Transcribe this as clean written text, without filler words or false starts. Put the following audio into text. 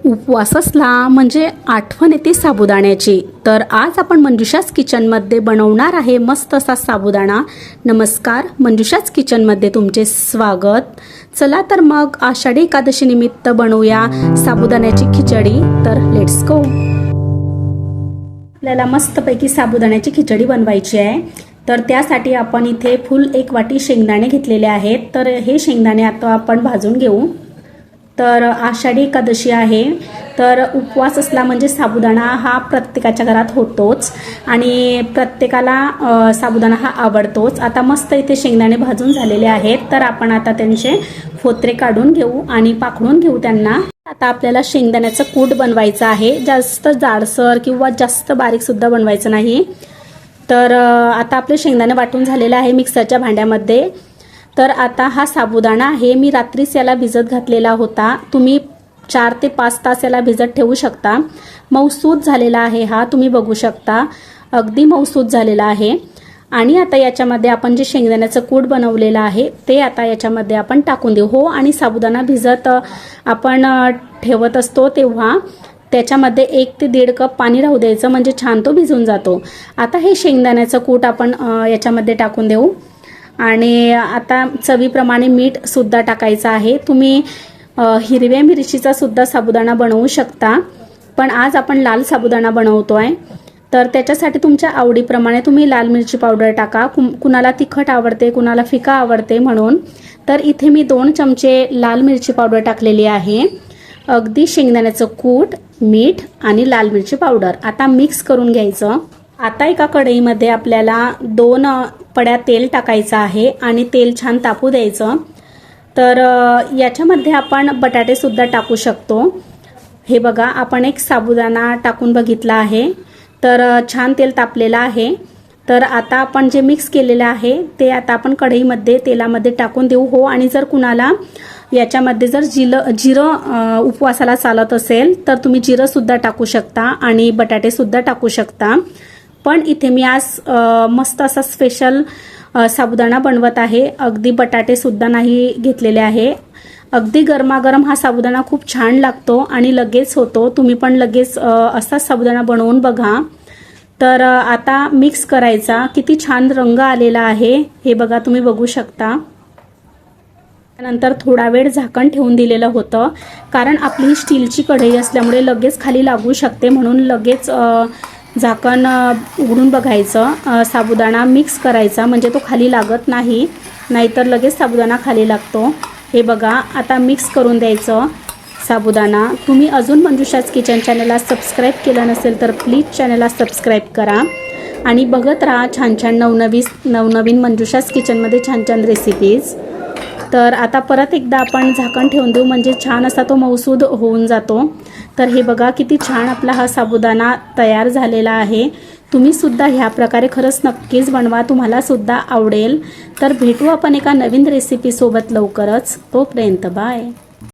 उपवास असला म्हणजे आठवण येते साबुदाण्याची। तर आज आपण मंजुषाच किचनमध्ये बनवणार आहे मस्त असा साबुदाणा। नमस्कार, मंजुषाच किचनमध्ये तुमचे स्वागत। चला तर मग आषाढी एकादशी निमित्त बनवूया साबुदाण्याची खिचडी। तर लेट्स गो। आपल्याला मस्तपैकी साबुदाण्याची खिचडी बनवायची आहे। तर त्यासाठी आपण इथे फुल 1 वाटी शेंगदाणे घेतलेले आहेत। तर हे शेंगदाणे आता आपण भाजून घेऊ। तर आषाढी एकादशी आहे, तर उपवास असला म्हणजे साबुदाणा हा प्रत्येकाच्या घरात होतोच आणि प्रत्येकाला साबुदाणा हा आवडतोच। आता मस्त इथे शेंगदाणे भाजून झालेले आहेत, तर आपण आता त्यांचे फोत्रे काढून घेऊ आणि पाखडून घेऊ त्यांना। आता आपल्याला शेंगदाण्याचं कूट बनवायचं आहे, जास्त जाडसर किंवा जास्त बारीक सुद्धा बनवायचं नाही। तर आता आपले शेंगदाणे वाटून झालेले आहे मिक्सरच्या भांड्यामध्ये। तर आता हा साबुदाणा आहे, मी रात्रीच याला भिजत घातलेला होता। तुम्ही 4 ते 5 तास याला भिजत ठेवू शकता। मऊसूत झालेला आहे हा, तुम्ही बघू शकता अगदी मऊसूत झालेला आहे। आणि आता याच्यामध्ये आपण जे शेंगदाण्याचं कूट बनवलेलं आहे ते आता याच्यामध्ये आपण टाकून देऊ। हो, आणि साबुदाणा भिजत आपण ठेवत असतो तेव्हा त्याच्यामध्ये 1 ते 1.5 कप पाणी राहू द्यायचं, म्हणजे छान तो भिजून जातो। आता हे शेंगदाण्याचं कूट आपण याच्यामध्ये टाकून देऊ आणि आता चवीप्रमाणे मीठ सुद्धा टाकायचं आहे। तुम्ही हिरव्या मिरचीचा सुद्धा साबुदाणा बनवू शकता, पण आज आपण लाल साबुदाणा बनवतोय। तर त्याच्यासाठी तुमच्या आवडीप्रमाणे तुम्ही लाल मिरची पावडर टाका। कुणाला तिखट आवडते, कुणाला फिका आवडते म्हणून। तर इथे मी 2 चमचे लाल मिरची पावडर टाकलेली आहे। अगदी शेंगदाण्याचं कूट, मीठ आणि लाल मिरची पावडर आता मिक्स करून घ्यायचं। आता एका कढईमध्ये आपल्याला 2 पड्या तेल टाकायचं आहे आणि तेल छान तापू द्यायचं। तर याच्यामध्ये आपण बटाटे सुद्धा टाकू शकतो। हे बघा, आपण एक साबुदाणा टाकून बघितला आहे, तर छान तेल तापलेलं आहे। तर आता आपण जे मिक्स केलेलं आहे ते आता आपण कढईमध्ये तेलामध्ये टाकून देऊ। हो, आणि जर कुणाला याच्यामध्ये जर जिरं उपवासाला चालत असेल तर तुम्ही जिरं सुद्धा टाकू शकता आणि बटाटे सुद्धा टाकू शकता। पण इथे मी आज मस्त असा स्पेशल साबुदाणा बनवत आहे। अगदी बटाटे सुद्धा नाही घेतलेले आहे। अगदी गरमागरम हा साबुदाणा खूप छान लागतो आणि लगेच होतो। तुम्ही पण लगेच असा साबुदाणा बनवून बघा। तर आता मिक्स करायचा। किती छान रंग आलेला आहे हे बघा, तुम्ही बघू शकता। त्यानंतर थोडा वेळ झाकण ठेवून दिलेलं होतं, कारण आपली स्टीलची कढई असल्यामुळे लगेच खाली लागू शकते, म्हणून लगेच झाकण उघडून बघायचं। साबुदाणा मिक्स करायचा म्हणजे तो खाली लागत नाही, नाहीतर लगेच साबुदाणा खाली लागतो। हे बघा, आता मिक्स करून द्यायचं साबुदाणा। तुम्ही अजून मंजुषाच किचन चॅनलला सबस्क्राईब केलं नसेल तर प्लीज चॅनलला सबस्क्राईब करा आणि बघत राहा छान छान नवनवीन मंजुषाच किचनमध्ये छान छान रेसिपीज। तर आता परत एकदा आपण झाकण ठेवून देऊ, म्हणजे छान असा तो मऊसूद होऊन जातो। तर हे बघा, किती छान आपला हा साबुदाणा तयार झालेला आहे। तुम्ही सुद्धा ह्या प्रकारे खरंच नक्कीच बनवा, तुम्हाला सुद्धा आवडेल। तर भेटू आपण एका नवीन रेसिपी सोबत लवकरच। तोपर्यंत बाय।